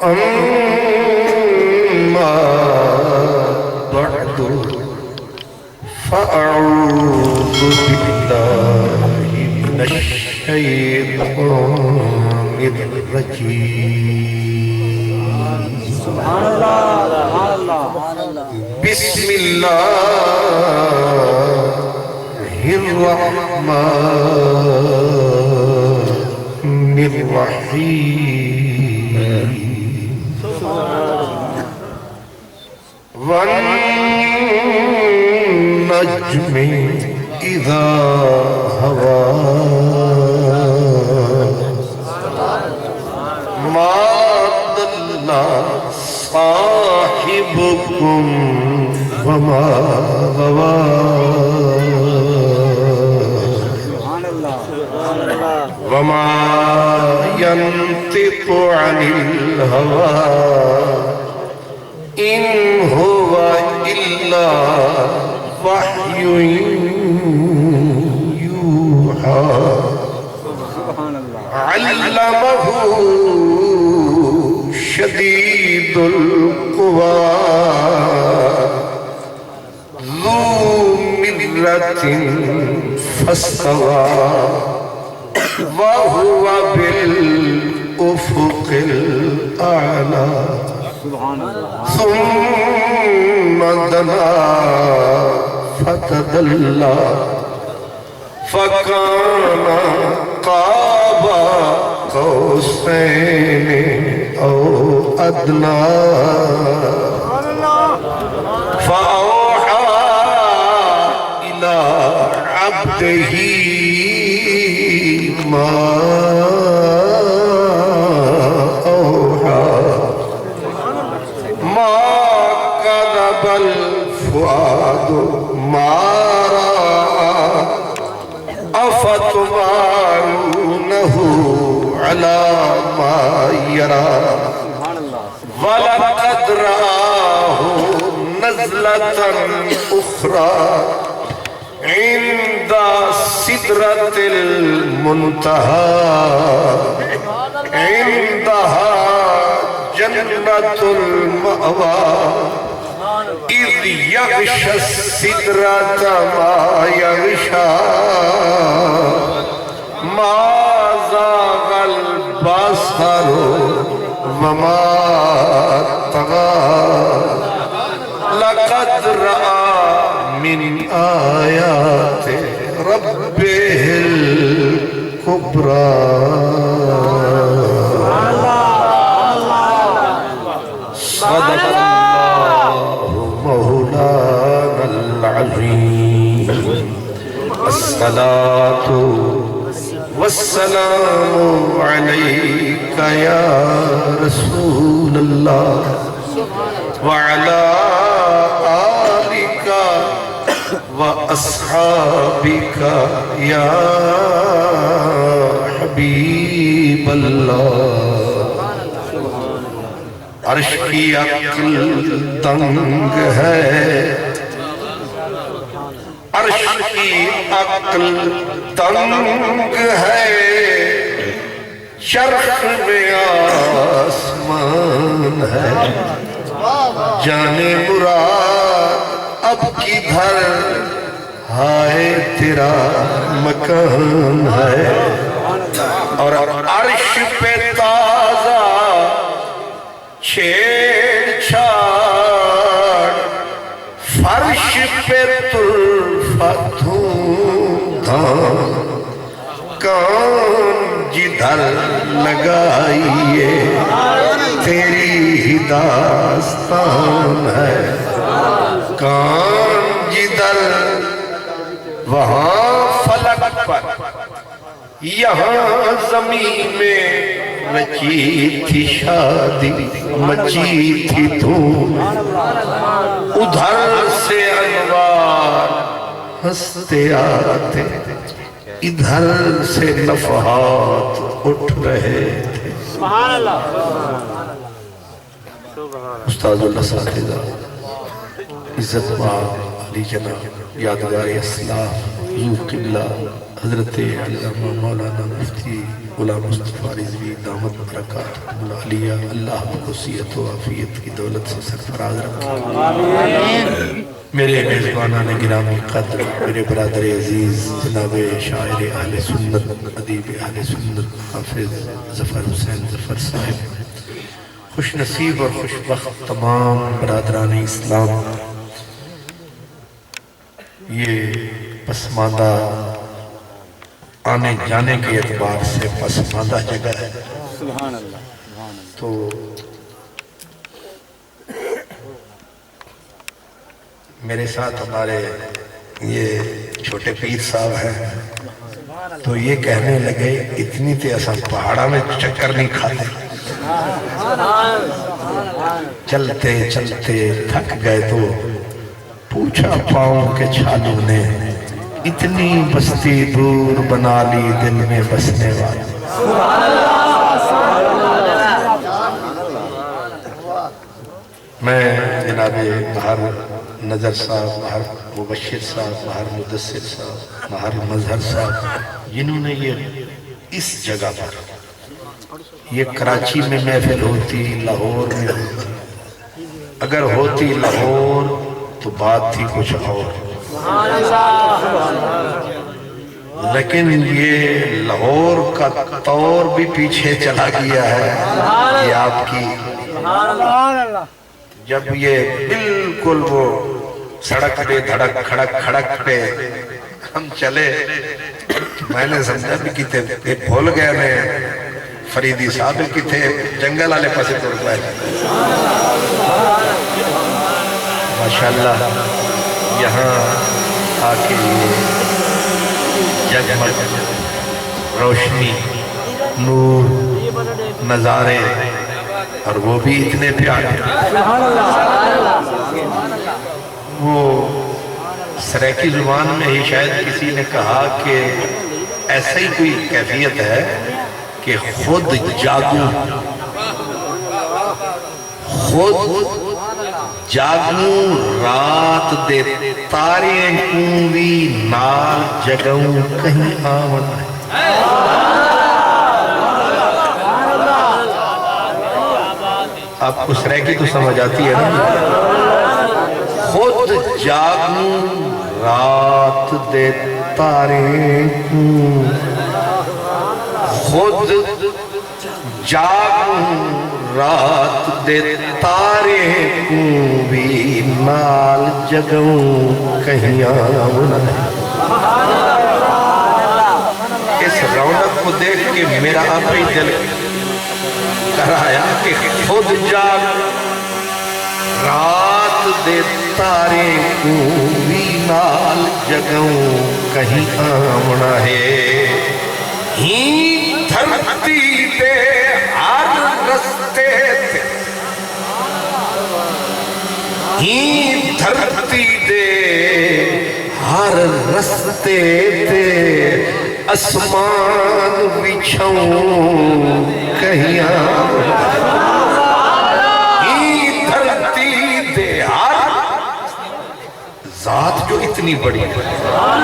أما بعد فأعوذ بالله من الشيطان الرجيم. سبحان اللہ. بسم الله الرحمن الرحيم. والنجم إذا هوى ما ضل صاحبكم وما غوى وما ينطق عن الهوى إن هو إلا وحي يوحى علمه شديد القوى ذو مرة فاستوى وهو بالأفق الأعلى ثم دنا فتدلى فكان قاب قوسين أو أدنى فأوحى إلى عبده ما أوحى ما كذب الفؤاد ما رأى أفتمارونه على ما يرى ولقد رآه نزلة أخرى عند سدرة المنتهى عندها جنة المأوى إذ يغشى السدرة ما يغشى ما زاغ البصر وما طغى لقد رأى من آيات ربه الكبرى. صدق الله مولانا العظيم. الصلاة والسلام عليك يا رسول الله وعلى آلك وأصحابك يا حبيب الله. عرش کی عقل تنگ ہے عرش کی عقل تنگ ہے چرخ میں آسمان ہے جانے مراد اب کدھر ہائے تیرا مکان ہے اور عرش پہ تازہ چھیڑ چھاڑ فرش پہ طرفت دھام کان جدھر لگائیے تیری ہی داستان ہے کان جدھر وہاں فلک پر یہاں زمین میں رچی تھی شادی مچی تھی دھوم ادھر سے انوار ہنستے آتے ادھر سے نفحات اٹھ رہے تھے. سبحان اللہ. استاد اللہ صاحب عزت مآب علی جناب یادگار اسلاف حضور قبلہ حضرت علامہ مولانا مفتی غلام مصطفیٰ رضوی دامت برکاتہ العالیہ، اللہ کو صحت و عافیت کی دولت سے سرفراز رکھے۔ میرے میزبانان گرامی قدر، میرے برادر عزیز جناب شاعر اہل سنت، ادیب اہل سنت حافظ ظفر حسین ظفر صاحب، خوش نصیب اور خوش بخت تمام برادران اسلام، یہ پسماندہ آنے جانے کے اعتبار سے پسماندہ جگہ ہے، سبحان اللہ تو میرے ساتھ ہمارے یہ چھوٹے پیر صاحب ہیں، تو یہ کہنے لگے اتنی تے اساں پہاڑا میں چکر نہیں کھاتے، چلتے چلتے تھک گئے تو پوچھا پاؤں کے چھالوں نے، اتنی بستی دور بنا لی دل میں بسنے والی۔ میں جناب مہر نظر صاحب، مہر مبشر صاحب، مہر مدثر صاحب، مہر مظہر صاحب، جنہوں نے یہ اس جگہ پر، یہ کراچی میں محفل ہوتی، لاہور میں ہوتی، اگر ہوتی لاہور تو بات تھی کچھ اور، لیکن یہ لاہور کا طور بھی پیچھے چلا گیا ہے، یہ آپ کی، جب یہ بالکل وہ سڑک پہ دھڑک کھڑک کھڑک پہ ہم چلے، میں نے سمجھا بھی کتے بھول گئے میں فریدی صاحب کتے جنگل والے پاسے توڑ پائے۔ ماشاءاللہ یہاں آ کے جگمگ روشنی، نور، نظارے، اور وہ بھی اتنے پیارے، وہ سریکی زبان میں ہی شاید کسی نے کہا کہ ایسا ہی کوئی کیفیت ہے کہ خود جاگوں، خود جاگوں رات دے تارے کونوی نال جگوں کہیں آمن ہے۔ آپ کو سریکی تو سمجھ آتی ہے نا؟ خود جاگوں رات دے تارے کو، خود جاگوں رات دے تارے کو بھی نال جگوں کہیں آمن ہے۔ اس رونق کو دیکھ کے میرا آپ ہی دل کرایا کہ خود جاگ رات دے تارے کو بھی نال جگوں کہیں آمنا ہے۔ ہی دھرتی دے ہر رستے تے، ہی دھرتی دے ہر رستے تے اسمان بچھوں کہیں ہی دھرتی دے ہر، ذات جو اتنی بڑی ہے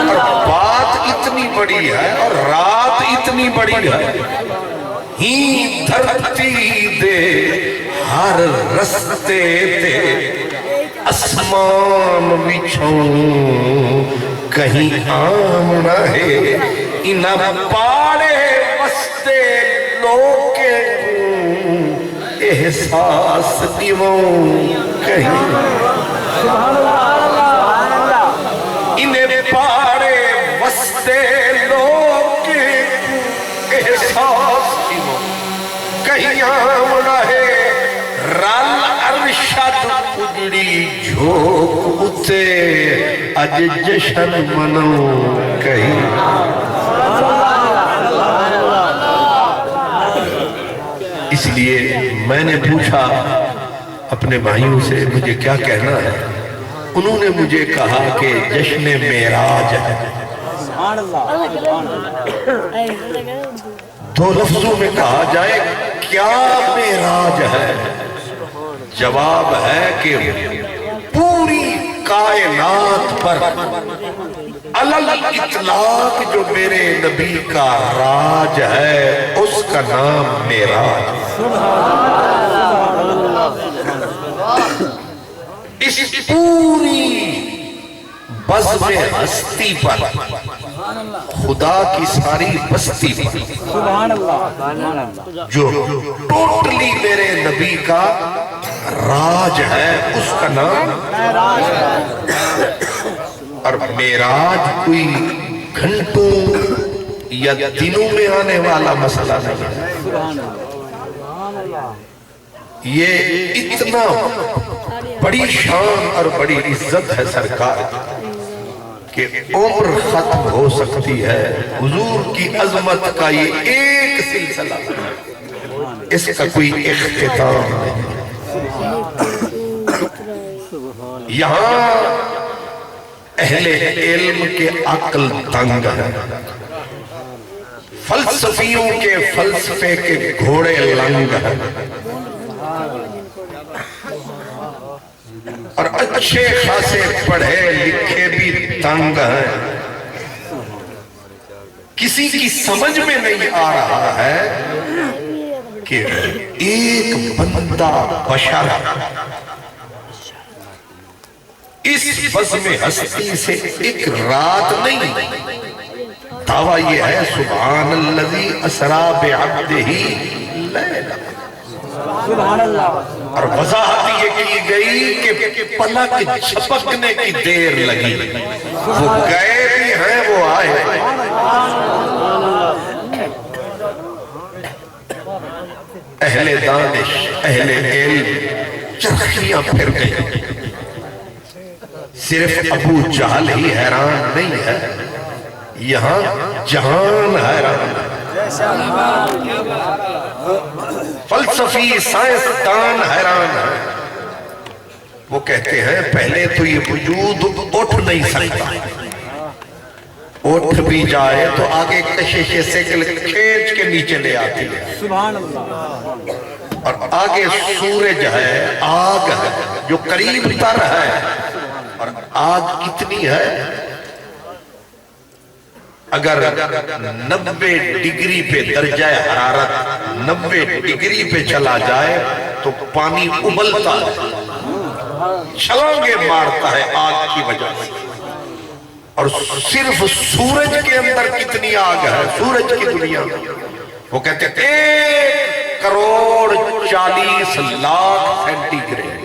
اور بات اتنی بڑی ہے اور رات اتنی بڑی ہے، ہی دھرتی دے ہر رستے تے اسمان بچھوں کہیں آمنا ہے۔ انہ پاڑے بستے لوکے کو احساس دیوں کہیں، انہیں پاڑے بستے لوکے کو احساس دیوں کہیں آمنا ہے۔ رل ارشد اجڑی جھوک اتے اج جشن منوں کہیں۔ اس لیے میں نے پوچھا اپنے بھائیوں سے مجھے کیا کہنا ہے، انہوں نے مجھے کہا کہ جشن معراج ہے۔ دو لفظوں میں کہا جائے کیا معراج ہے، جواب ہے کہ پوری کائنات پر علل اطلاق جو میرے نبی کا راج ہے اس کا نام معراج۔ اس پوری بزم ہستی پر خدا کی ساری بستی پر جو ٹوٹلی میرے نبی کا راج ہے اس کا نام اور معراج کوئی گھنٹوں یا دنوں میں آنے والا مسئلہ نہیں ہے۔ یہ اتنا بڑی شان اور بڑی عزت ہے سرکار کہ عمر ختم ہو سکتی ہے، حضور کی عظمت کا یہ ایک سلسلہ اس کا کوئی اختتام نہیں۔ یہاں اہل علم کے عقل تنگ ہے، فلسفیوں کے فلسفے کے گھوڑے لنگ ہیں، اور اچھے خاصے پڑھے لکھے بھی تنگ ہیں۔ کسی کی سمجھ میں نہیں آ رہا ہے کہ ایک بندہ بشر اس بزم ہستی سے ایک رات نہیں، دعویٰ یہ ہے سبحان الذی اسری بعبدہ لیلا، اور وضاحت یہ کی گئی کہ پلک جھپکنے کی دیر لگی، وہ گئے بھی ہیں وہ آئے۔ اہل دانش اہل علم چرخیاں پھر گئے، صرف ابو جہل ہی حیران نہیں ہے، یہاں جہان حیران ہے۔ فلسفی سائنسدان حیران ہے، وہ کہتے ہیں پہلے تو یہ وجود اٹھ نہیں سکتا، اٹھ بھی جائے تو آگے کشش سے کھینچ کے نیچے لے آتی ہے، اور آگے سورج ہے، آگ ہے جو قریب تر ہے، اور آگ کتنی ہے؟ اگر 90 ڈگری پہ درجہ حرارت 90 ڈگری پہ چلا جائے تو پانی ابلتا ہے، چھلانگیں مارتا ہے آگ کی وجہ سے، اور صرف سورج کے اندر کتنی آگ ہے سورج کی دنیا میں؟ وہ کہتے ہیں 1 crore 40 lakh centigrade,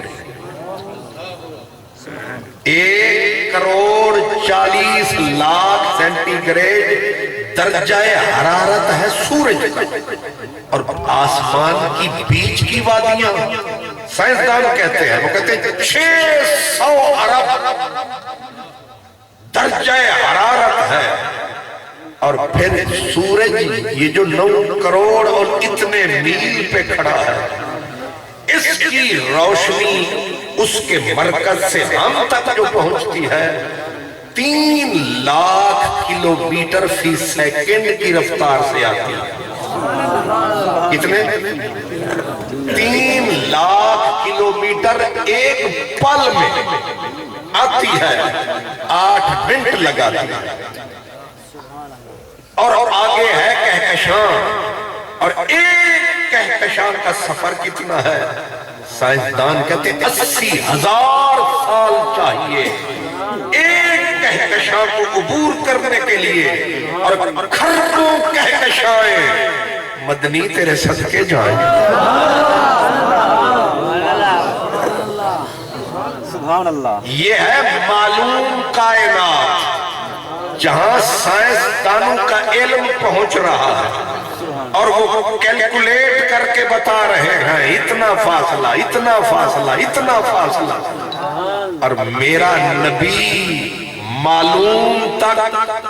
1 crore 40 lakh centigrade درجہ حرارت ہے سورج کا، اور آسمان کی بیچ کی وادیاں سائنسدان کہتے ہیں، وہ کہتے ہیں 600 ارب درجہ حرارت ہے، اور پھر سورج یہ جو 9 کروڑ اور اتنے میل پہ کھڑا ہے، اس کی روشنی اس کے مرکز سے ہم تک جو پہنچتی ہے 3 لاکھ کلومیٹر فی سیکنڈ کی رفتار سے آتی ہے۔ کتنے؟ 3 لاکھ کلومیٹر ایک پل میں آتی ہے، 8 منٹ لگاتی ہے، اور آگے ہے کہکشاں، اور ایک کہکشاں کا سفر کتنا ہے؟ سائنسدان کہتے ہیں 80,000 سال چاہیے ایک کہکشاں کو عبور کرنے کے لیے، اور کھروں کہکشائیں مدنی تیرے صدقے جائیں۔ سبحان اللہ۔ یہ ہے معلوم کائنات جہاں سائنسدانوں کا علم پہنچ رہا ہے، اور وہ کیلکولیٹ کر کے بتا رہے ہیں اتنا فاصلہ اتنا فاصلہ اتنا فاصلہ، اور میرا نبی معلوم تک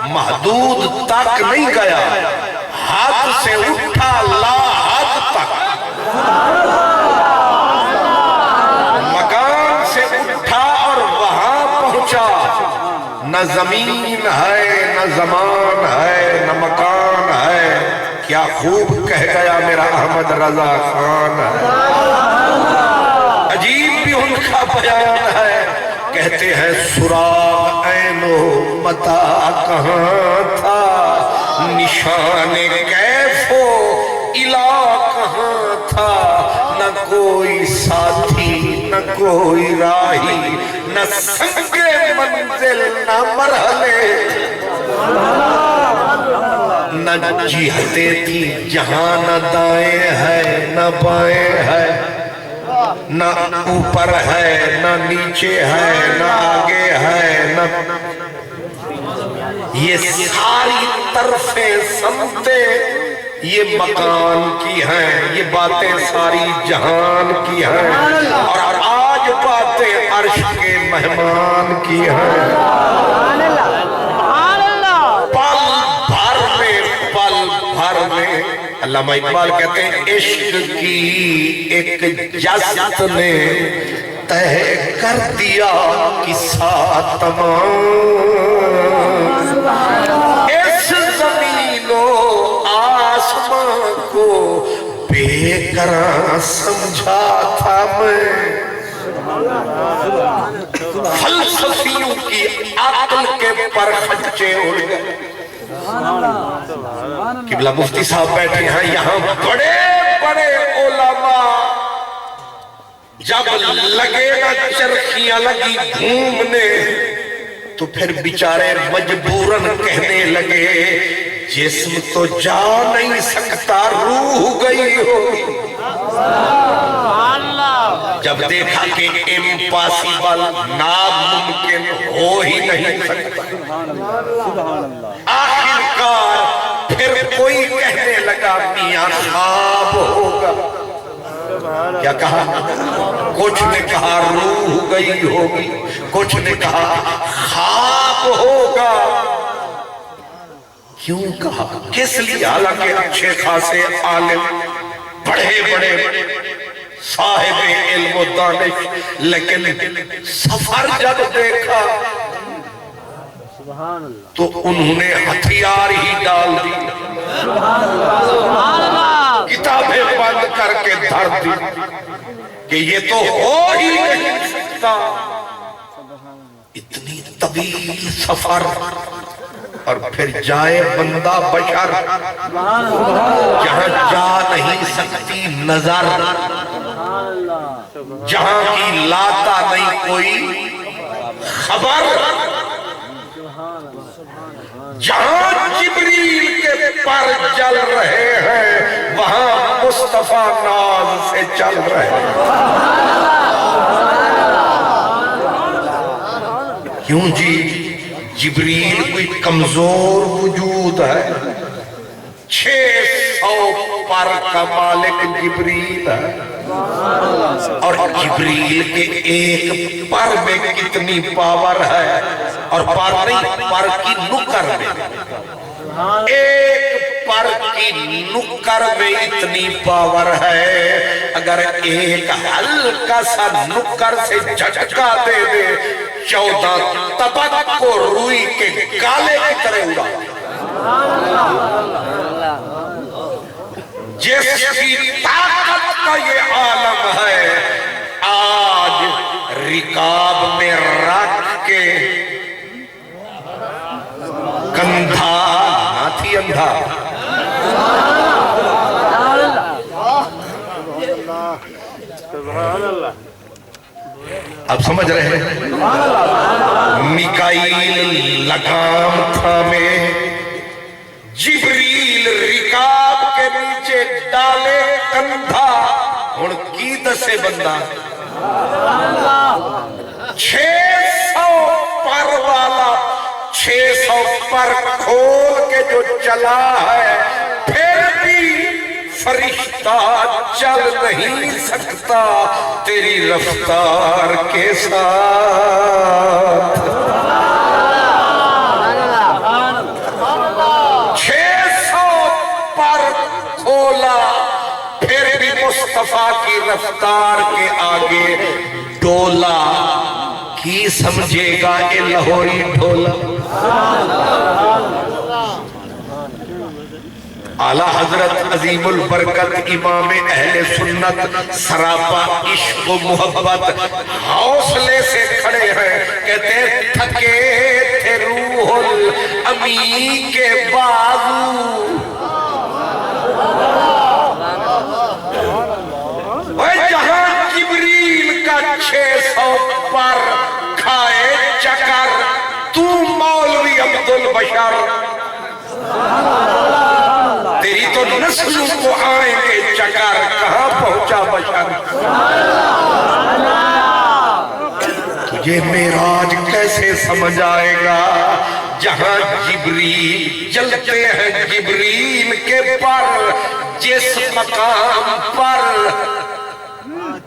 محدود تک نہیں گیا، حد سے اٹھا لا حد تک، مکان سے اٹھا اور وہاں پہنچا، نہ زمین ہے نہ زمان ہے نہ مکان ہے، کیا خوب کہہ گیا میرا احمد رضا خان ہے، عجیب بھی ان کا بیان ہے، کہتے ہیں سراغ عین و متا کہاں تھا، نشان کیف و الا کہاں تھا، نہ کوئی ساتھی نہ کوئی راہی، نہ سنگ منزل نہ مرحلے، نہ جہتیں تھی جہاں نہ دائیں ہے نہ بائیں ہے، نہ اوپر ہے نہ نیچے ہے نہ آگے ہے نہ، یہ ساری طرفیں سمتیں یہ مکان کی ہیں، یہ باتیں ساری جہان کی ہیں، اور آج باتیں عرش کے مہمان کی ہیں۔ پل بھر میں علامہ اقبال کہتے ہیں عشق کی ایک جست نے طے کر دیا قصہ تمام، اس زمین و آسمان کو بے قرار سمجھا تھا میں، فلسفیوں کی عقل کے پر خچے اڑ گئے۔ قبلہ مفتی صاحب بیٹھے ہیں یہاں، بڑے بڑے علماء جب لگے نا چرخیاں لگی گھومنے تو پھر بیچارے مجبوراً کہنے لگے جسم تو جا نہیں سکتا روح گئی ہوگی، جب دیکھا کہ امپاسیبل ناممکن ہو ہی نہیں سکتا، آخرکار پھر کوئی کہنے لگا میاں خواب ہوگا، کیا کہا؟ کچھ نے کہا روح گئی ہوگی، کچھ نے کہا خواب ہوگا۔ کیوں کہا؟ کس لیے؟ حالانکہ اچھے خاصے عالم، بڑے بڑے صاحب علم و دانش، لیکن سفر جب دیکھا تو انہوں نے ہتھیار ہی ڈال دی، کتابیں بند کر کے دھر دی کہ یہ تو ہو ہی نہیں سکتا۔ اتنی طویل سفر، اور پھر جائے بندہ بشر جہاں جا نہیں سکتی نظر، جہاں کی لاتا نہیں کوئی خبر، جہاں جبریل کے پر جل رہے ہیں وہاں مصطفیٰ ناز سے چل رہے ہیں۔ کیوں جی؟ جبریل کوئی کمزور وجود ہے؟ 600 پر کا مالک جبریل ہے، اور جبریل کے ایک پر میں کتنی پاور ہے، اور پر نہیں، پر کی نکر میں، ایک پر کی نکر میں اتنی پاور ہے، اگر ایک ہلکا سا نکر سے جھٹکا دے دے 14 طبق کو روئی کے گالے کی طرح اڑا، جس کی طاقت کا یہ عالم ہے، آج رکاب میں رکھ کے کندھا نہ تھی اندھا، اب سمجھ رہے ہیں؟ میکائیل لگام تھامے، جبریل رکاب کے نیچے ڈالے کندھا، ہن کی دسے بندہ 600 پر والا 600 پر کھول کے جو چلا ہے، پھر بھی فرشتہ چل نہیں سکتا تیری رفتار کے ساتھ۔ 600 پر کھولا پھر بھی مصطفیٰ کی رفتار کے آگے ڈولا، کی سمجھے گا یہ لاہوری ڈولا؟ اعلی حضرت عظیم البرکت امام اہل سنت سراپا عشق و محبت حوصلے سے کھڑے ہیں، کہتے تھکے تھے روح الامی کے بازو، جہاں جبریل کا 600 پر کھائے چکر، تو مولوی عبدالبشر، تیری تو نسلوں کو آئیں گے چکر، کہاں پہنچا بشر؟ تجھے معراج کیسے سمجھ آئے گا جہاں جبریل جلتے ہیں جبریل کے پر، جس مقام پر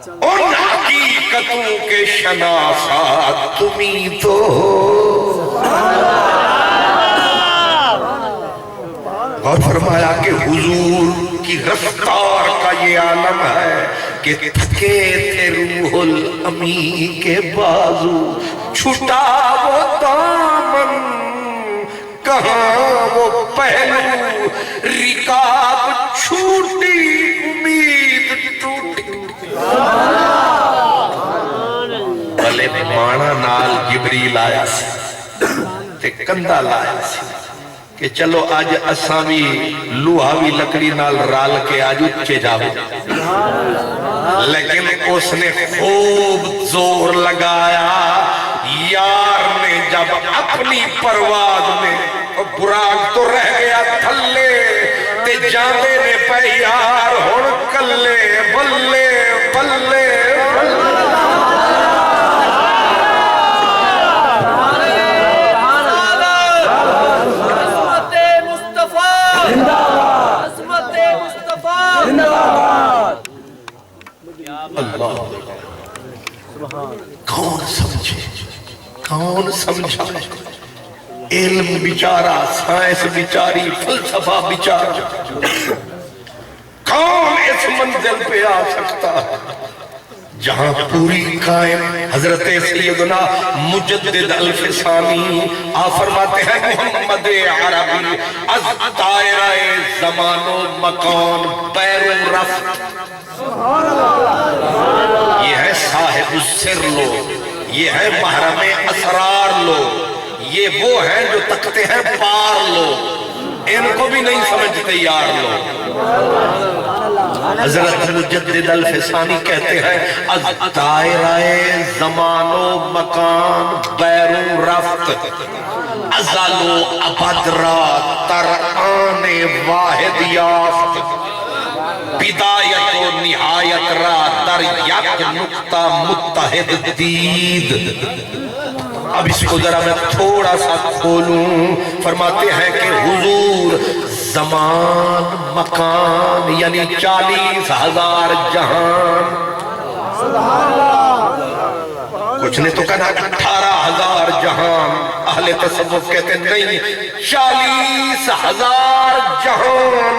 ان حقیقتوں کے شناسات تمہیں تو اور فرمایا کہ حضور کی رفتار کا یہ عالم ہے کہ تھکے تھے روح الامی کے بازو، چھٹا وہ دامن کہاں وہ پہلو، رکاب چھوٹی امید ٹوٹی، بلے مانا نال جبریل آیا سی تے کندہ لایا سی کہ چلو آج اسامی لوہاوی لکڑی نال رال کے آج اچھے جاؤ، لیکن اس نے خوب زور لگایا، یار نے جب اپنی پرواز میں براق تو رہ گیا تھلے تے جاندے نے پہ یار ہون کلے بلے بلے اللہ کون سمجھا علم بیچارہ، سائنس بیچاری، فلسفہ بیچارہ، کون اس منزل پہ آ سکتا ہے جہاں پوری قائم حضرت سیدنا مجدد الفسانی آپ فرماتے ہیں محمد عربی از دائرہ زمان و مکان بیرون رفت، یہ ہے صاحب السر لوگ، یہ ہے محرم اسرار لوگ، یہ وہ ہیں جو تکتے ہیں پار لوگ، ان کو بھی نہیں سمجھتے یار لوگ۔ حضرت مجدد الفسانی کہتے ہیں از دائرہ زمان و مکان بیرون رفت، ازل و ابد را تر آن واحد یافت، بدایت و نہایت را در یک نقطہ متحد دید۔ اب اس کو ذرا میں تھوڑا سا کھولوں، فرماتے ہیں کہ حضور زمان مکان یعنی 40,000 جہان، کچھ نے تو کہا 18,000 جہان، اہل تصوف کہتے ہیں نہیں 40,000 جہان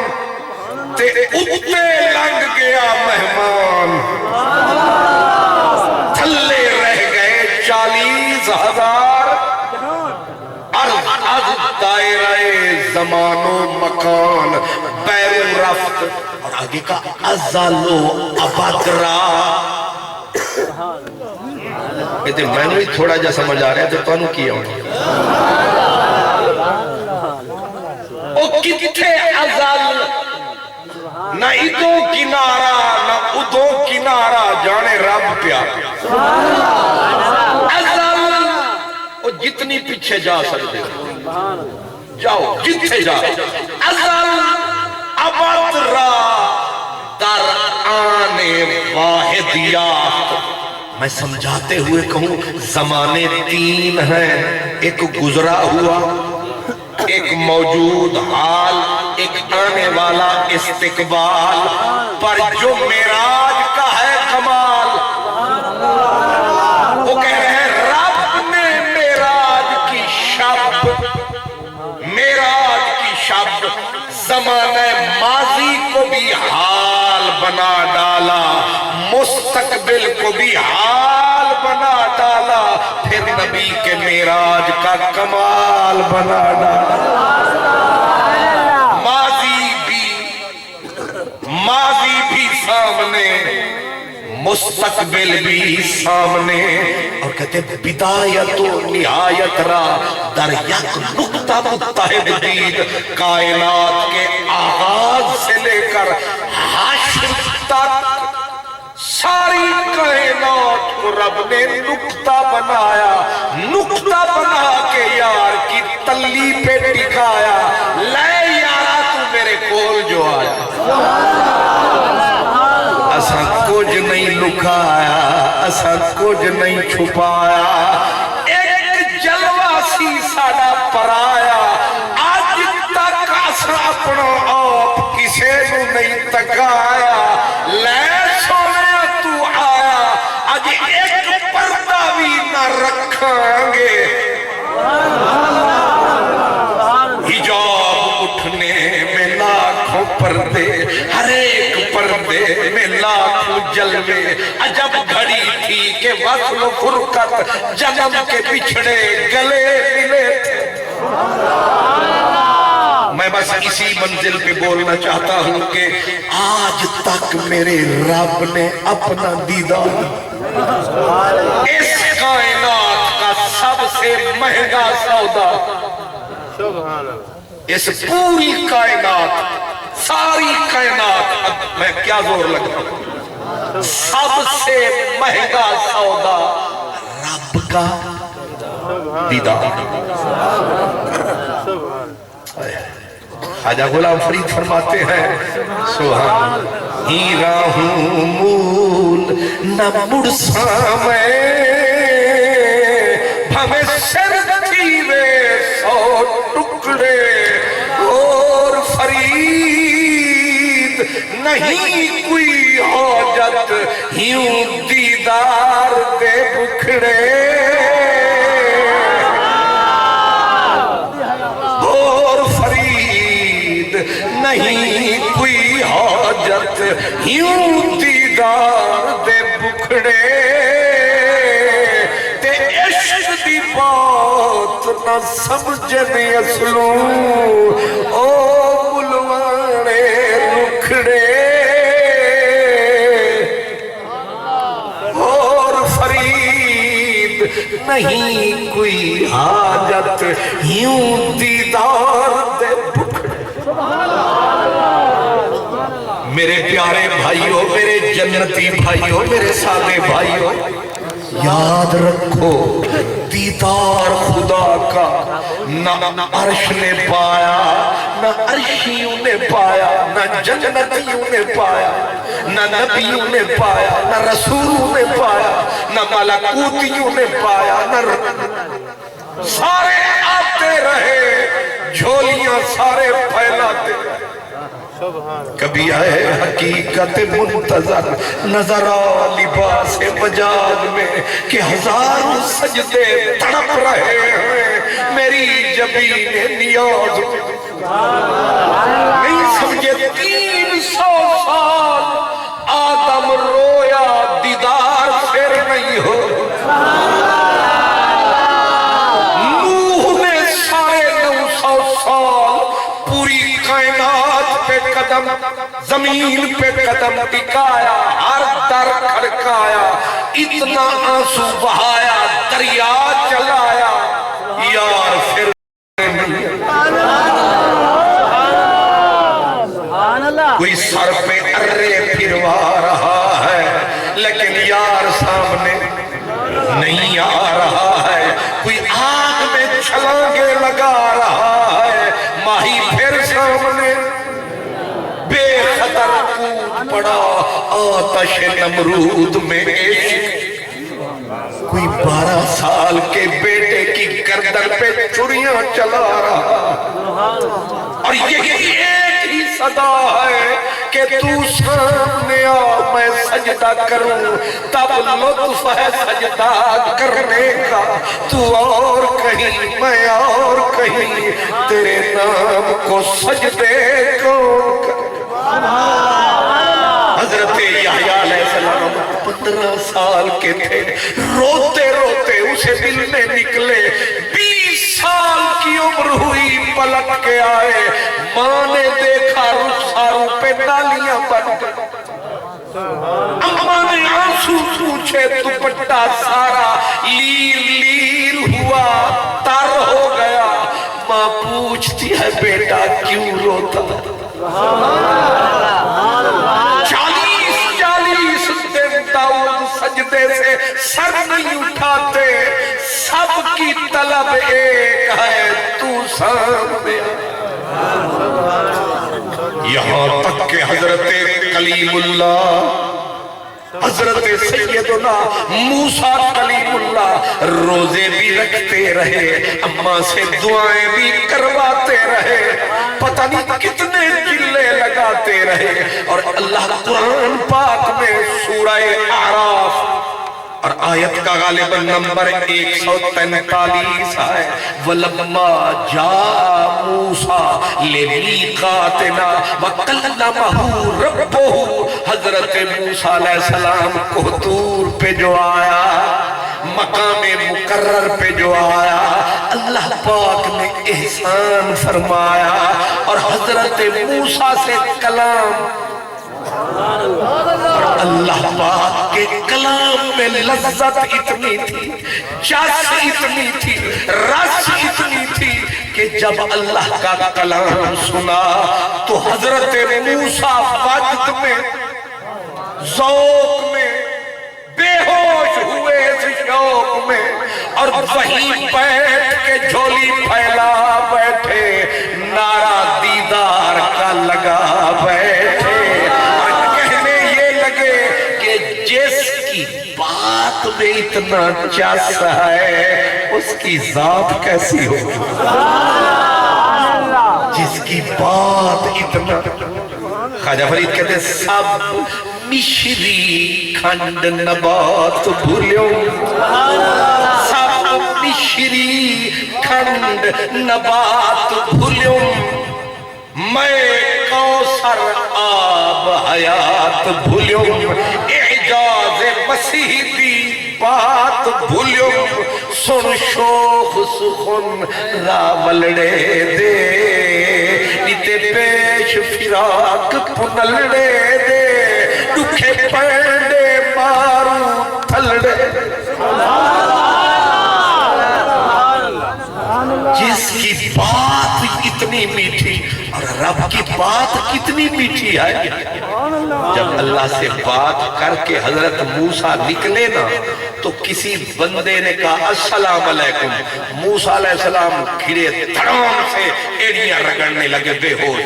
تے اتے لنگ گیا مہمان، تھلے رہ گئے 40,000 از دائرہ زمان و مکان بیرون رفت، اور آگے کا ازل و ابد را، کہتے میں نے تھوڑا جا سمجھ آ رہا ہے تو تانوں کیا ہوئی او کتھے ازل، نہ ادو کنارہ نہ ادو کنارہ، جانے رب پیا ازل، او جتنی پیچھے جا سکتے جاؤ جتنے جا، ازل ابد را در آن واحد یافت۔ میں سمجھاتے ہوئے کہوں زمانے 3 ہیں، ایک گزرا ہوا، ایک موجود حال، ایک آنے والا استقبال، پر جو معراج کا ہے کمال، وہ کہہ رہے ہیں رب نے معراج کی شب، معراج کی شب زمانہ ماضی کو بھی حال بنا ڈالا، مستقبل کو بھی حال بنا ڈالا، پھر نبی کے معراج کا کمال بنا ڈالا، ماضی بھی سامنے مستقبل بھی سامنے اور کہتے ہیں بدایت و نہایت را در یک نقطہ متحد دید کائنات کے آغاز سے لے کر حشر تک ساری کائنات کو رب نے نقطہ بنایا نقطہ بنا کے یار کی تلی پہ ٹکایا لے یارا تو میرے کول جو آیا اساں کچھ نہیں لکایا اساں کچھ نہیں چھپایا ایک جلوہ سی ساڑا پرایا آج تک اساں اپنا آپ کسے کو نہیں تکایا لے سونے تو آیا آج ایک پردہ بھی نہ رکھیں گے حجاب اٹھنے میں لاکھوں پردے ہر ایک پردے میں لاکھوں جلوے عجب گھڑی تھی کہ وصل و فرقت جنم کے بچھڑے گلے ملے تھے میں بس اسی منزل پہ بولنا چاہتا ہوں کہ آج تک میرے رب نے اپنا دیدار اس کائنات کا سب سے مہنگا سودا اس پوری کائنات ساری کائنات میں کیا زور لگتا ہوں سب سے مہنگا سودا رب کا دیدار خواجہ غلام فرید فرماتے ہیں سبحان ہیرا ہوں مول نہ مڑ سامے بھمیں سر تیوے سو ٹکڑے اور فرید نہیں کوئی حاجت یوں دیدار دے بکھڑے اور فرید نہیں کوئی حاجت یوں دیدار دے بکھڑے تے عشق دی بات نہ سمجھنے اصلوں او بلوانے رکھڑے اور فرید نہیں کوئی حاجت یوں دیدار دے بکھڑے میرے پیارے بھائیوں میرے جنتی بھائیوں میرے سادے بھائیوں یاد رکھو دیدار خدا کا نہ عرش نے پایا نہ عرشیوں نے پایا نہ جنتیوں نے پایا نہ نبیوں نے پایا نہ رسولوں نے پایا نہ ملکوتیوں نے پایا نہ سارے آتے رہے جھولیاں سارے پھیلاتے کبھی آئے حقیقت منتظر نظر آ لباس مجاز میں کہ ہزاروں سجدے تڑپ رہے ہیں میری جبین نیاز نہیں سمجھے 300 سال آدم رویا دیدار پھر نہیں ہو نوح نے سارے 900 سال پوری کائنات پہ قدم زمین پہ قدم ٹکایا ہر در کھڑکایا اتنا آنسو بہایا دریا چلایا یار پھر کوئی سر پہ ارے پھروا رہا ہے لیکن یار سامنے نہیں آ رہا ہے کوئی آگ میں چھلانگے لگا رہا ہے ماہی پھر سامنے بے خطر کود پڑا آتش نمرود میں کوئی 12 سال کے بیٹے کی گردن پہ چڑیاں چلا رہا اور یہ ایک ہی صدا ہے کہ تو سامنے آ میں سجدہ کروں تب لطف ہے سجدہ کرنے کا تو اور کہیں میں اور کہیں تیرے نام کو سجدے کون کر حضرت یحییٰ علیہ السلام 15 سال کے تھے روتے روتے اسے دل میں نکلے 20 سال کی عمر ہوئی پلٹ کے آئے ماں نے دیکھا رخساروں پہ نالیاں بن گئی اماں نے آنسو پوچھے دوپٹہ سارا لیر لیر ہوا تر ہو گیا. ماں پوچھتی ہے بیٹا کیوں روتا؟ 40 دن داؤد سجدے سے سر نہیں اٹھاتے. سب کی طلب ایک ہے تو سامنے. یہاں تک کہ حضرت کلیم اللہ حضرت سیدنا موسیٰ کلیم اللہ روزے بھی رکھتے رہے, اماں سے دعائیں بھی کرواتے رہے, پتہ نہیں کتنے چلے لگاتے رہے. اور اللہ قرآن پاک میں سورہ اعراف اور آیت کا غالباً نمبر 143 ہے. وَلَمَّا جَاءَ مُوسَىٰ لِمِيقَاتِنَا وَكَلَّمَهُ رَبُّهُ. حضرت موسیٰ علیہ السلام کو طور پہ جو آیا, مقام مقرر پہ جو آیا, اللہ پاک نے احسان فرمایا اور حضرت موسیٰ سے کلام. اللہ پاک کے کلام میں لذت اتنی تھی, چس اتنی تھی, رس اتنی تھی کہ جب اللہ کا کلام سنا تو حضرت موسیٰ وجد میں, ذوق میں, بے ہوش ہوئے اس شوق میں, اور وہیں بیٹھ کے جھولی پھیلا بیٹھے, نعرہ دیدار کا لگا بیٹھے, جس کی بات میں اتنا چس ہے اس کی ذات کیسی ہوگی؟ جس کی بات اتنا. خواجہ فرید کہتے ہیں سب مشری کھنڈ نبات بھولیوں, سب مشری کھنڈ نبات بھولیوں, میں کوثر آب حیات بھولیوں, اعجاز مسیح دی بات بھولیوں, سن شوخ سخن راولڑے دے, نیتے پیش فراق پنلڑے دے, دکھے پینڈے مارو تھلڑے. جس کی بات اتنی میٹھی, اور رب کی بات کتنی میٹھی ہے. جب اللہ سے بات کر کے حضرت موسیٰ نکلے نا تو کسی بندے نے کہا السلام علیکم. موسیٰ علیہ السلام کھڑے دھڑام سے ایڑیاں رگڑنے لگے بے ہوش.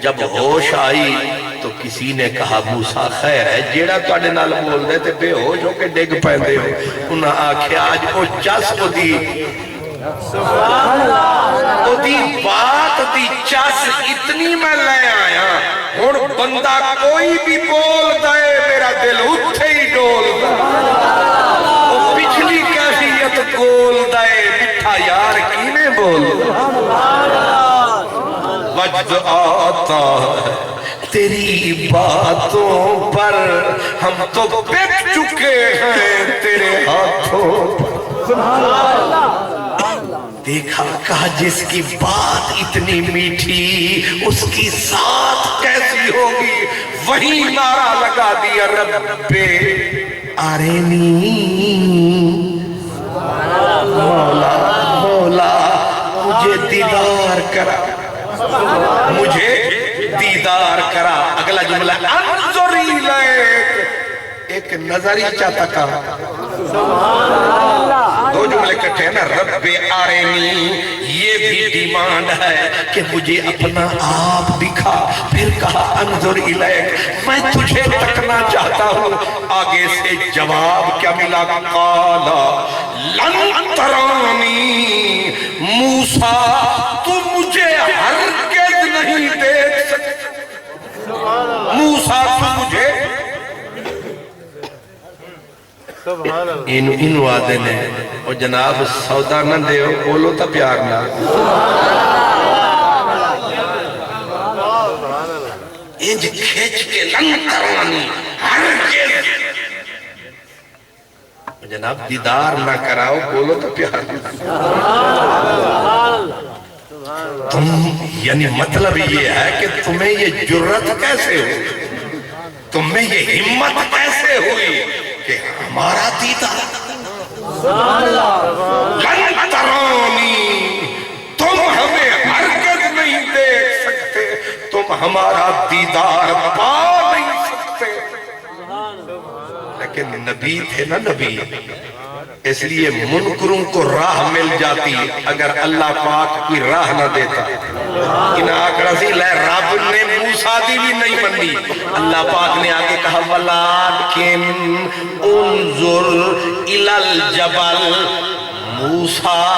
جب ہوش آئی تو کسی نے کہا موسیٰ خیر ہے, جیڑا تو اڈے نال بول دے تے بے ہوش ہو کے ڈگ پہندے ہو. انہاں آکھے آج او چس کو دی, او دی بات دی چس اتنی میں لے آیا, اور بندہ کوئی بھی بول دائے میرا دل اتھے ہی ڈول دائے. او پچھلی کیفیت گول دائے, مٹھا یار کینے بول دائے. وجد آتا ہے تیری باتوں پر, ہم تو بک چکے ہیں تیرے ہاتھوں پر. دیکھا کہا جس کی بات اتنی میٹھی اس کی ذات کیسی ہوگی. وہی نعرہ لگا دیا رب آرینی, مولا مولا مجھے دیدار کرا, مجھے دیدار کرا. اگلا جملہ انظر الیک, ایک نظری چاہتا کہا, دو جملے کٹھے ہیں نا, رب آرینی یہ بھی ڈیمانڈ ہے کہ مجھے اپنا آپ دکھا. پھر کہا انظر الیک, میں تجھے تکنا چاہتا ہوں. آگے سے جواب کیا ملا؟ قالا لن ترانی, موسیٰ تو مجھے ہرگز نہیں دیکھ سکتا. موسیٰ تو مجھے ان وعدے نے, اور جناب سودا نہ دے ہو, بولو تا پیار نہ. انج کھیچ کے لن کرانی ہرگز, جناب دیدار نہ کراؤ, بولو تا پیار نہ. تم یعنی مطلب یہ ہے کہ تمہیں یہ جرت کیسے ہو, تمہیں یہ ہمت کیسے ہوئی کہ ہمارا دیدار لن ترانی، تم ہمیں ہرگز نہیں دیکھ سکتے، تم ہمارا دیدار پا نہیں سکتے۔ لیکن نبی تھے نا نبی، اس لیے منکروں کو راہ مل جاتی اگر اللہ پاک کوئی راہ نہ دیتا۔ ان آکڑا سی لے رب نے موسیٰ دی بھی نہیں منی، اللہ پاک نے آگے کہا وَلَٰكِنْ انظر إِلَى الْجَبَلِ، موسیٰ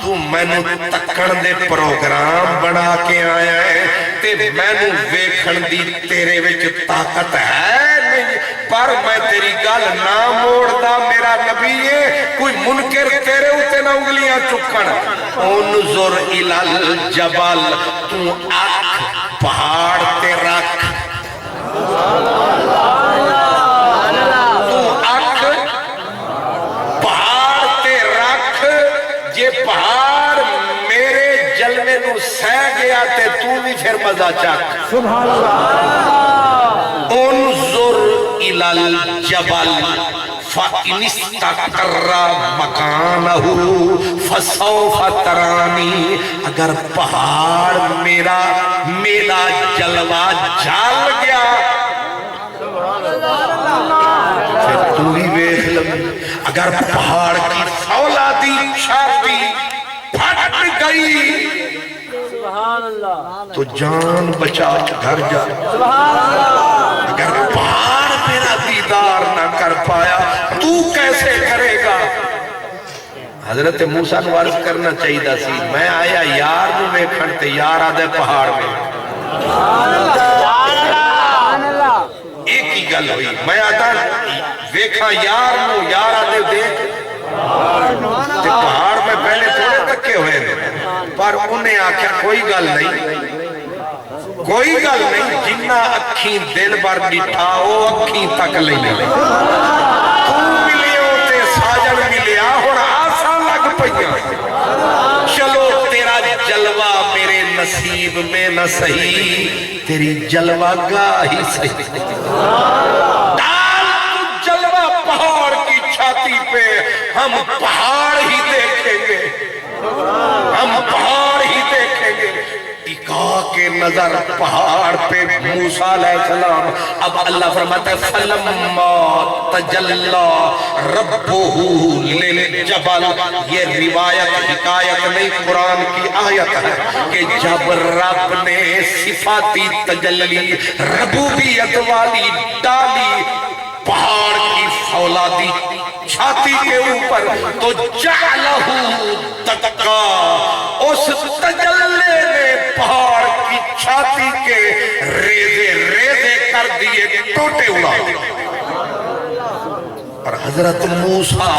تو میں نے تکڑ دے پروگرام بنا کے آیا ہے تے میں نے ویکھن دی تیرے وچ طاقت ہے نہیں، پر میں تیری گل نہ موڑدا، میرا نبی ہے، کوئی منکر تیرے ہوتے نہ انگلیاں چکن۔ انظر إِلَى الْجَبَلِ، تو اکھ پہاڑ تے رکھ، تو اکھ پہاڑ تے رکھ، یہ پہاڑ میرے جلوے نو سہ گیا تے تو بھی پھر مزہ چاک۔ سبحان اللہ۔ انظر إِلَى الْجَبَلِ فَإِنِ اسْتَقَرَّ مَكَانَهُ فَسَوْفَ تَرَانِي، اگر پہاڑ میرا جلوہ جال گیا پھر تو ہی ویکھ لگی، اگر پہاڑ کی فولادی چھاتی پھٹ گئی تو جان بچا گھر جا، اگر پہاڑ میرا دیدار نہ کر پایا تو کیسے کرے گا؟ حضرت موسیٰ کو عرض کرنا چاہیے سی، میں آیا یار نو ویکھن تے یار آدھے پہاڑ میں، ایک ہی گل ہوئی، میں آدھا ویکھا یار نو، یار آدھے دیکھ تے پہاڑ میں پہلے تھوڑے تکے ہوئے پر انہیں آکھا کوئی گل نہیں، کوئی گل نہیں، جنہ اکھیں دل بر ڈٹھا وہ اکھیں تک لیں گے، تو ملیوں تے ساجن ملیا ہون آسان لگ پئیاں، چلو تیرا جلوہ میرے نصیب میں نہ صحیح، تیری جلوہ گاہی صحیح، ڈال تو جلوہ پہاڑ کی چھاتی پہ، ہم پہاڑ ہی دیکھیں گے، ہم پہاڑ ہی دیکھیں گے۔ ٹکا کے نظر پہاڑ پہ موسیٰ علیہ السلام، اب اللہ فرماتا ہے فَلَمَّا تَجَلَّا رَبُّهُ لِلْجَبَلِ، یہ روایت حکایت نہیں قرآن کی آیت ہے کہ جب رب نے صفاتی تجلی ربوبیت والی ڈالی پہاڑ کی فولادی چھاتی کے اوپر تو جعلہ دکا، اس تجلے نے پہاڑ کی چھاتی کے ریزے ریزے کر دیے، ٹوٹے اڑا۔ اور حضرت موسیٰ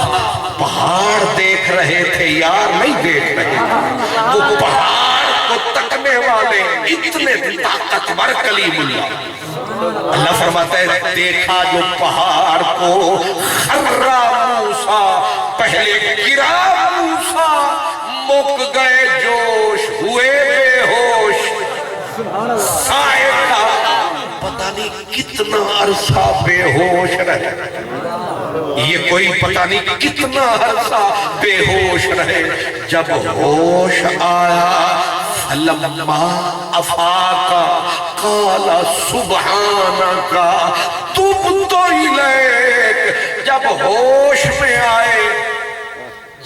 پہاڑ دیکھ رہے تھے، یار نہیں دیکھ رہے، وہ پہاڑ کو تکنے والے اتنے طاقتور کلیم اللہ، اللہ فرماتا ہے دیکھا جو پہاڑ کو خرا موسیٰ، پہلے گرا موسیٰ، مک گئے جوش، ہوئے بے ہوش، سائے کا پتہ نہیں کتنا عرصہ بے ہوش رہے، یہ کوئی پتہ نہیں کتنا عرصہ بے ہوش رہے، جب ہوش آیا فَلَمَّا أَفَاقَ قَالَ سُبْحَانَكَ تُبْتُ إِلَيْكَ، جب ہوش میں آئے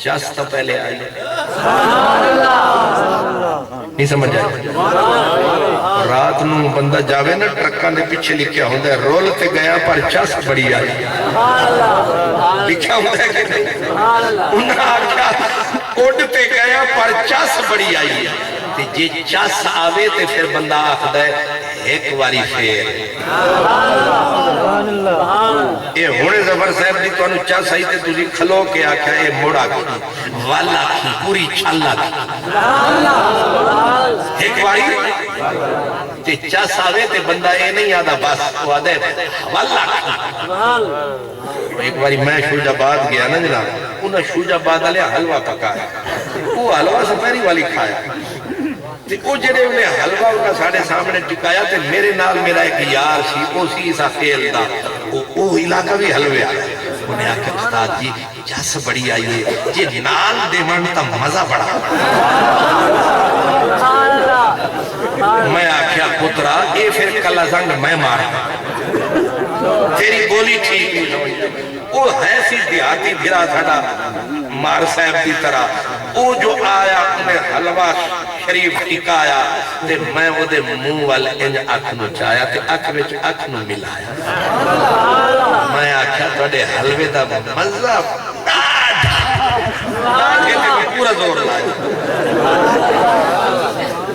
جستا پہلے آئی، نہیں سمجھ آئی، رات نو بندہ جاوے نا ٹرکاں دے پیچھے لکھیا ہوندہ ہے رول تے گیا پر چس بڑی آئی، لکھیا ہوندہ ہے کہ نہیں، انہاں آکھا اڑ تے گیا پر چس بڑی آئی، تے جے چس آوے تے پھر بندہ آکھدا ہے ایک واری پھر، یہ ہونے زبر صاحب دی تو انہوں چس آئی تے تجھے کھلو کے آکھا ہے موڑا کی والا کی پوری چھالا کی، ایک واری تے چس آوے تے بندہ اے نہیں آدھا بس وہ آدھے والا کی۔ ایک باری میں شوج آباد گیا نا جناب، انہوں شوج آباد علیہ حلوہ پکایا، وہ حلوہ سپیری والی کھایا، وہ جڑے انہیں حلوہ انہیں ساڑھے سامنے ٹکایا تے میرے نال میرا ایک یار سی او سی سا خیل دا وہ علاقہ بھی حلوے آیا انہیں آکے استاد جی جس بڑی آئیے جی نال دے منتا مزہ بڑا میں آکھیا پترا اے پھر کلا زنگ میں مارا تیری گولی ٹھیک ہوئی وہ ہے سی دیہاتی بھرا تھا مار صاحب کی طرح وہ جو آیا انہیں حلوہ شریف ٹکایا تے میں وہ دے منہ والے انج اکھ نو چایا تے اکھ وچ اکھ نو ملایا میں آکھیا توڑے حلوے دا مزہ پورا زور لایا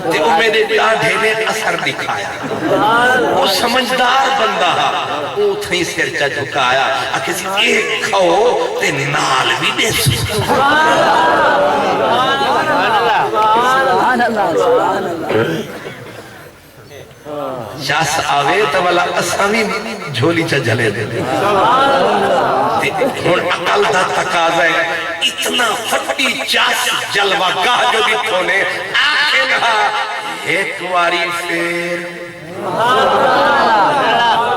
تے وہ میرے ڈاڑھے نے اثر دکھایا وہ سمجھدار بندہ وہ تھئی سرچہ جھکایا کسی ایک کھو تے نال بھی دے جاس آوے تو والا اسامی جھولی چا جھلے دے اور عقل دا تقاضا ہے اتنا فٹی جاس جلوہ گاہ جو بھی کھونے آکھے نہا ایک واری پھر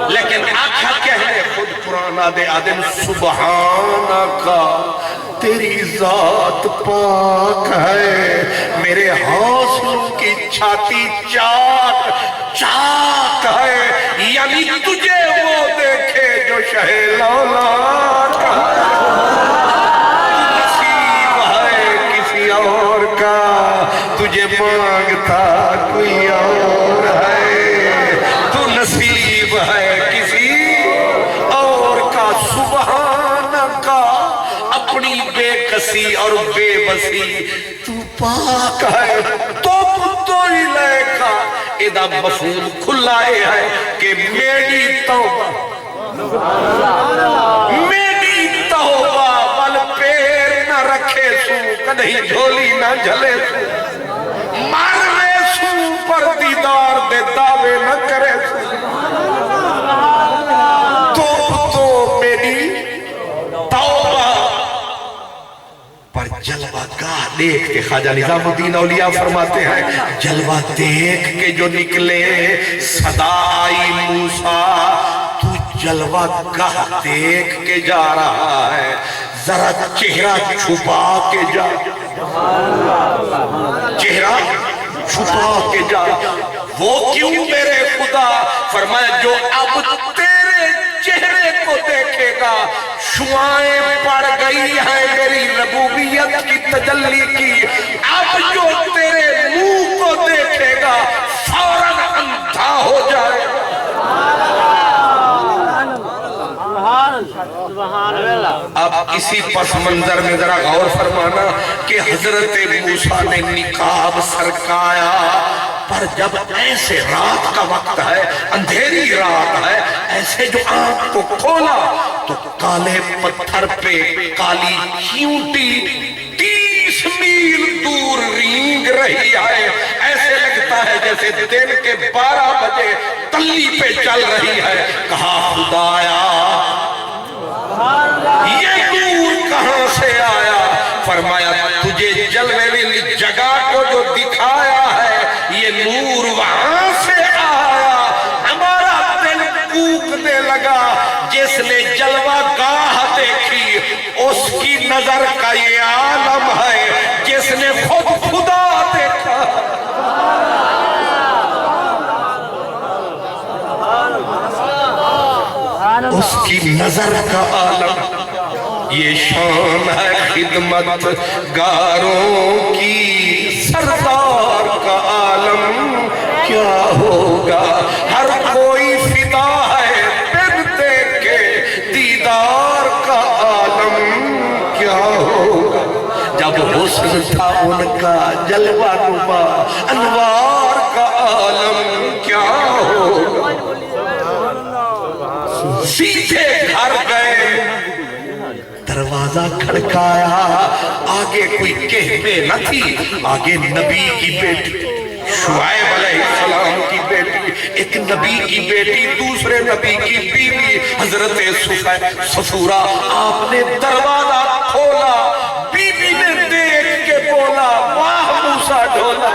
لیکن آکھا کہنے خود قرآن آدھے آدم سبحانکا تیری ذات پاک ہے میرے حوصلوں کی چھاتی چاک چاک ہے یعنی تجھے وہ دیکھے جو شہ لولاک نصیب ہے کسی اور کا تجھے مانگتا کوئی اور ہے تو نصیب ہے کسی اور کا سبحان کا اپنی بے کسی اور بے بسی تو پاک ہے تو ہی لے کا ادھا مفہوم کھلائے ہے کہ میری توبہ وال پیر نہ رکھے سو کدھی جھولی نہ جھلے سو مارے سو پر دیدار دے دعوے نہ کرے سو تو میری توبہ پر جلوہ گاہ دیکھ کے خواجہ نظام الدین اولیاء فرماتے ہیں جلوہ دیکھ کے جو نکلے صدا آئی موسیٰ تو جلوہ گاہ دیکھ کے جا رہا ہے ذرا چہرہ چھپا کے جا چہرہ چھپا کے جا وہ کیوں میرے خدا فرمایا جو اب تیرے چہرے کو دیکھے گا شعائیں پڑ گئی ہیں میری ربوبیت کی تجلی کی اب جو تیرے منہ کو دیکھے گا فوراً اندھا ہو جائے اب اسی پس منظر میں ذرا غور فرمانا کہ حضرت موسیٰ نے نقاب سرکایا پر جب ایسے رات کا وقت ہے اندھیری رات ہے ایسے جو آنکھ کو کھولا تو کالے پتھر پہ کالی چیونٹی 30 میل دور رینگ رہی ہے ایسے لگتا ہے جیسے دن کے 12 بجے تلی پہ چل رہی ہے کہا خدایا یہ نور کہاں سے آیا فرمایا تجھے جلوے والی جگہ کو جو دکھایا ہے یہ نور وہاں سے آیا ہمارا دل کوکنے لگا جس نے جلوہ گاہ دیکھی اس کی نظر کا یہ عالم ہے جس نے خود خدا دیکھا اس کی نظر کا عالم یہ شان ہے خدمت گاروں کی سردار کا عالم کیا ہوگا ہر کوئی فدا ہے بن دیکھے دیدار کا عالم کیا ہوگا جب حسن تھا ان کا جلوہ نما انوار کا عالم کیا ہوگا سیدھے گھر گئے دروازہ کھڑکایا آگے کوئی کہنے نہ تھی آگے نبی کی بیٹی شعیب علیہ السلام کی بیٹی ایک نبی کی بیٹی دوسرے نبی کی بیوی حضرت صفورہ آپ نے دروازہ کھولا بی بی نے دیکھ کے بولا واہ موسیٰ ڈھولا